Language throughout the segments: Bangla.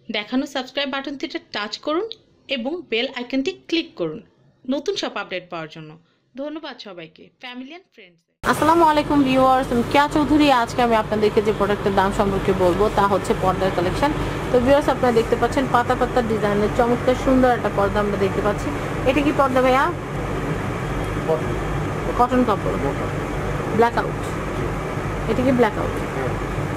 দেখানো সাবস্ক্রাইব বাটনটিতে টাচ করুন এবং বেল আইকনটি ক্লিক করুন নতুন সব আপডেট পাওয়ার জন্য। ধন্যবাদ সবাইকে, ফ্যামিলি এন্ড ফ্রেন্ডস। আসসালামু আলাইকুম ভিউয়ার্স, আমি কেয়া চৌধুরী। আজকে আমি আপনাদেরকে যে প্রোডাক্টের দাম সম্পর্কে বলবো তা হচ্ছে পর্দার কালেকশন। তো ভিউয়ার্স, আপনারা দেখতে পাচ্ছেন পাতা পাতা ডিজাইনের চমৎকার সুন্দর একটা পর্দা আমরা দেখতে পাচ্ছি। এটা কি পর্দা ভাইয়া? কটন কাপড়, ব্ল্যাক আউট। এটা কি ব্ল্যাক আউট?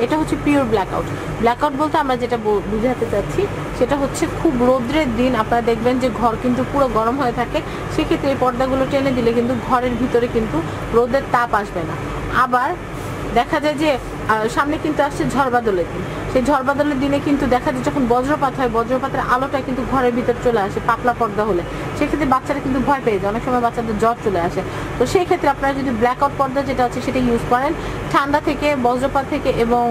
এটা হচ্ছে pure black out. Black out বলতে আমরা যেটা বুঝাতে চাচ্ছি সেটা হচ্ছে খুব রোদ্রের দিন আপনারা দেখবেন যে ঘর কিন্তু পুরো গরম হয়ে থাকে, সেক্ষেত্রে এই পর্দাগুলো টেনে দিলে কিন্তু ঘরের ভিতরে কিন্তু রোদের তাপ আসবে না। আবার দেখা যায় যে সামনে কিন্তু আসছে ঝড় বাদলের দিন, সেই ঝড় বাদলের দিনে কিন্তু দেখা যায় যখন বজ্রপাত হয়, বজ্রপাতের আলোটা কিন্তু ঘরের ভিতর চলে আসে পাতলা পর্দা হলে, সেক্ষেত্রে বাচ্চারা কিন্তু ভয় পেয়ে যায়, অনেক সময় বাচ্চাদের জ্বর চলে আসে। তো সেই ক্ষেত্রে আপনারা যদি ব্ল্যাক আউট পর্দা যেটা আছে সেটা ইউজ করেন, ঠান্ডা থেকে, বজ্রপাত থেকে এবং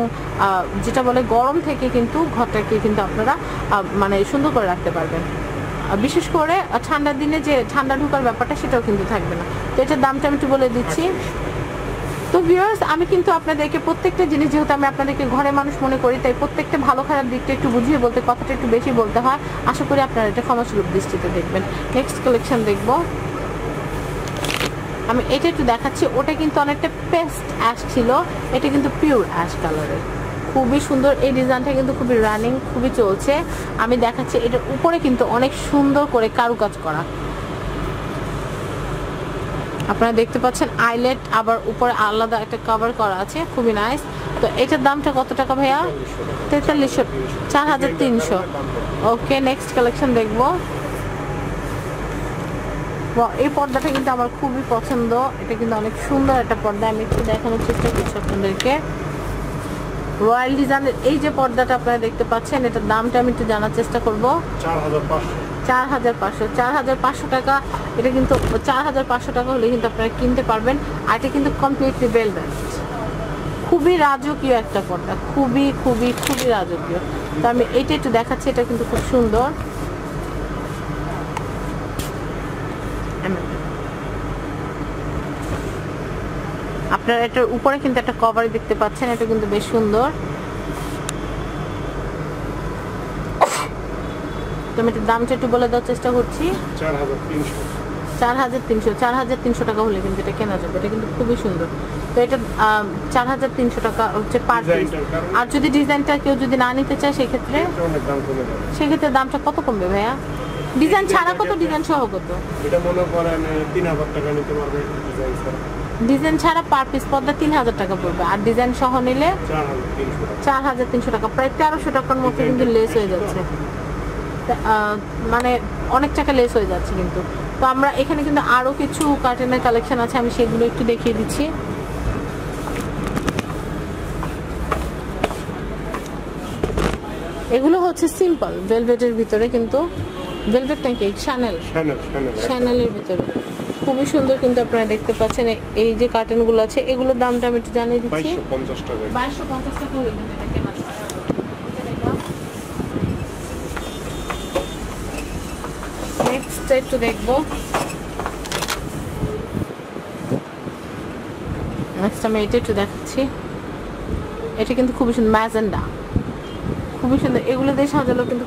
যেটা বলে গরম থেকে কিন্তু ঘরটাকে কিন্তু আপনারা মানে সুন্দর করে রাখতে পারবেন। বিশেষ করে ঠান্ডার দিনে যে ঠান্ডা ঢোকার ব্যাপারটা সেটাও কিন্তু থাকবে না। তো এটার দামটা আমি একটু বলে দিচ্ছি। তো ভিউয়ার্স, আমি কিন্তু আপনাদেরকে প্রত্যেকটা জিনিস, যেহেতু আমি আপনাদেরকে ঘরে মানুষ মনে করি, তাই প্রত্যেকটা ভালো খারাপ দিকটা একটু বুঝিয়ে বলতে, কথাটা একটু বেশি বলতে হয়। আশা করি আপনারা এটা ক্ষমাসুলভ দৃষ্টিতে দেখবেন। নেক্সট কালেকশন দেখব। আমি এটা একটু দেখাচ্ছি। ওটা কিন্তু অনেকটা পেস্ট অ্যাশ ছিল, এটা কিন্তু পিওর অ্যাশ কালারের, খুবই সুন্দর। এই ডিজাইনটা কিন্তু খুবই রানিং, খুবই চলছে। আমি দেখাচ্ছি, এটার উপরে কিন্তু অনেক সুন্দর করে কারুকাজ করা, আপনারা দেখতে পাচ্ছেন। আইলেট আবার উপরে আলাদা একটা কভার করা আছে, খুবই নাইস। তো এটার দামটা কত টাকা ভাইয়া? 4300, 4300। ওকে, নেক্সট কালেকশন দেখবো। এই পর্দাটা কিন্তু আমার খুবই পছন্দ, এটা কিন্তু অনেক সুন্দর একটা পর্দা। আমি একটু দেখানোর চেষ্টা করছি আপনাদেরকে। রয়্যাল ডিজাইনের এই যে পর্দাটা আপনারা দেখতে পাচ্ছেন, এটার দামটা আমি একটু জানার চেষ্টা করবো। 4500, 4500 টাকা। এটা কিন্তু 4500 টাকা হলে কিন্তু আপনারা কিনতে পারবেন। আর এটা কিন্তু কমপ্লিটলি ভেলভেট, খুবই রাজকীয় একটা পর্দা, খুবই খুবই খুবই রাজকীয়। তো আমি এটা একটু দেখাচ্ছি, এটা কিন্তু খুব সুন্দর। আপনারা এটার উপরে কিন্তু একটা কভার দেখতে পাচ্ছেন, এটা কিন্তু বেশ সুন্দর। তো আমি এটার দামটা একটু বলে দেওয়ার চেষ্টা করছি। 4300 টাকা হলে কিন্তু এটা কেনা যাবে। এটা কিন্তু খুবই সুন্দর। তো এটা 4300 টাকা হচ্ছে পার পিস। আর যদি ডিজাইনটা কেউ যদি না নিতে চায় সেক্ষেত্রে দামটা কত কমবে ভাইয়া? ডিজাইন ছাড়া কত, ডিজাইন সহ কত? এটা মনে করেন 3000 টাকা নিতে পারবে ডিজাইন ছাড়া। ডিজাইন ছাড়া পার পিস পর্দা 3000 টাকা পড়বে, আর ডিজাইন সহ নিলে 4300 টাকা, প্রায় 1300 টাকার মতো কিন্তু লেস হয়ে যাচ্ছে, মানে অনেক টাকা লেস হয়ে যাচ্ছে কিন্তু। তো আমরা এখানে কিন্তু আরো কিছু কার্টেনের কালেকশন আছে, আমি সেগুলো একটু দেখিয়ে দিচ্ছি। এগুলো হচ্ছে সিম্পল ভেলভেটের ভিতরে, কিন্তু ভেলভেট নাকি শ্যানেলের ভিতরে খুবই সুন্দর কিন্তু আপনারা দেখতে পাচ্ছেন। এই যে কার্টেনগুলো আছে এগুলোর দামটা আমি একটু জানিয়ে দিচ্ছি। 2250 টাকা। 2250 টাকা হলে কিন্তু এটা কেনা যায়। নেক্সট একটু দেখবো। নেক্সট আমি এটা একটু দেখাচ্ছি। এটা কিন্তু খুবই সুন্দর, ম্যাজেন্ডা, খুবই সুন্দর। এগুলো দিয়ে সাজালো কিন্তু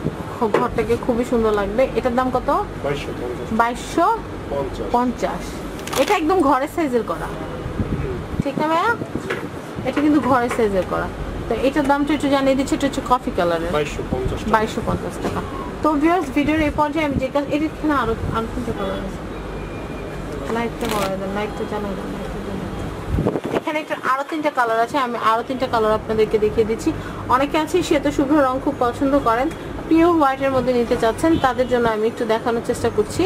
ঘরটাকে খুবই সুন্দর লাগবে। এটার দাম কত? 2250। এটা একদম ঘরের সাইজের করা, ঠিক না ভাইয়া? এটা কিন্তু ঘরের সাইজের করা। তো এটার দামটা একটু জানিয়ে দিচ্ছি। এটা হচ্ছে কফি কালারের, 2250 টাকা। তো ভিউয়ার্স, ভিডিওর এই পর্যায়ে আমি যে কাজ এখানে আরো তিনটা কালার আছে, লাইটটা বড় দেন, লাইটটা জানাই দেন। এখানে একটা আরো 3টা কালার আছে, আমি আরো 3টা কালার আপনাদেরকে দেখিয়ে দিচ্ছি। অনেকে আছে শ্বেত শুভ্র রং খুব পছন্দ করেন, পিওর হোয়াইটের মধ্যে নিতে চাচ্ছেন, তাদের জন্য আমি একটু দেখানোর চেষ্টা করছি।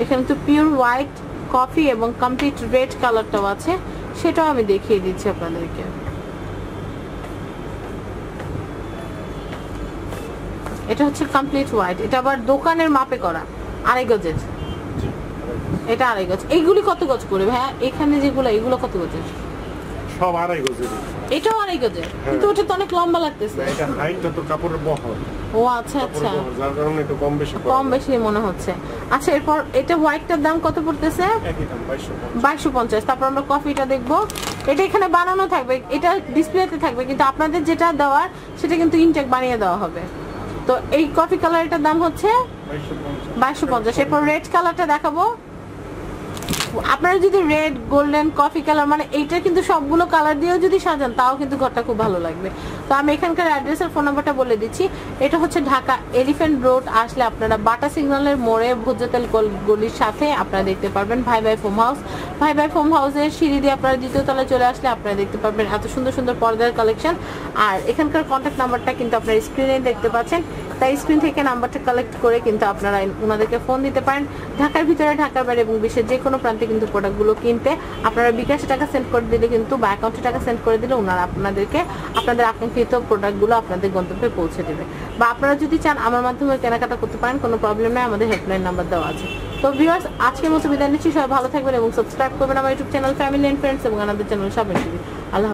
এখানে তো পিওর হোয়াইট, কফি এবং কমপ্লিট রেড কালারটাও আছে, সেটাও আমি দেখিয়ে দিচ্ছি আপনাদেরকে। এটা হচ্ছে কমপ্লিট হোয়াইট, এটা আবার দোকানের মাপে করা, 2.5 গজের। এটা 2.5 গজ। এইগুলি কত গজ করে ভাইয়া? এখানে যেগুলো, এগুলো কত গজের? সব 2.5 গজের। এটাও 2.5 গজের, কিন্তু ওটা তো অনেক লম্বা লাগতেছে। এটা হাইটটা তো কাপড়ের বহর। ও আচ্ছা আচ্ছা, যার কারণে একটু কম বেশি মনে হচ্ছে। আচ্ছা, এরপর এটা হোয়াইটটার দাম কত পড়তেছে? একই দাম, 2250। তারপর আমরা কফিটা দেখবো। এটা এখানে বানানো থাকবে, এটা ডিসপ্লেতে থাকবে, কিন্তু আপনাদের যেটা দেওয়ার সেটা কিন্তু ইনটেক বানিয়ে দেওয়া হবে। তো তো এই কফি কালারটার দাম হচ্ছে 2250 2250। এরপর রেড কালারটা দেখাবো। আপনারা যদি রেড গোল্ডেন কফি কালার মানে এইটা কিন্তু সবগুলো কালার দিয়েও যদি সাজান তাও কিন্তু ঘরটা খুব ভালো লাগবে। তো আমি এখানকার অ্যাড্রেস আর ফোন নাম্বারটা বলে দিচ্ছি। এটা হচ্ছে ঢাকা এলিফ্যান্ট রোড আসলে আপনারা বাটা সিগন্যালের মোড়ে ভোজ্যতেল গলির সাথে আপনারা দেখতে পারবেন ভাই ভাই ফোম হাউস। ভাই ভাই ফোম হাউসের সিঁড়ি দিয়ে আপনারা দ্বিতীয় তলায় চলে আসলে আপনারা দেখতে পারবেন এত সুন্দর সুন্দর পর্দার কালেকশন। আর এখানকার কন্ট্যাক্ট নাম্বারটা কিন্তু আপনারা স্ক্রিনে দেখতে পাচ্ছেন, তাই স্ক্রিন থেকে নাম্বারটা কালেক্ট করে কিন্তু আপনারা ওনাদেরকে ফোন দিতে পারেন। ঢাকার ভিতরে, ঢাকার বাইরে এবং বিশ্বের যে কোনো প্রান্তে কিন্তু প্রোডাক্টগুলো কিনতে আপনারা বিকাশে টাকা সেন্ড করে দিলে কিন্তু বা অ্যাকাউন্টে টাকা সেন্ড করে দিলে ওনারা আপনাদেরকে আপনাদের আকাঙ্ক্ষিত প্রোডাক্টগুলো আপনাদের গন্তব্যে পৌঁছে দেবে। বা আপনারা যদি চান আমার মাধ্যমে কেনাকাটা করতে পারেন, কোনো প্রবলেম নেই, আমাদের হেল্পলাইন নাম্বার দেওয়া আছে। তো ভিউয়ার্স, আজকের মতো বিদায় নিচ্ছি। সবাই ভালো থাকবেন এবং সাবস্ক্রাইব করবেন আমার YouTube channel family and friends এবং আমাদের চ্যানেল শপিং টিভি। আল্লাহ।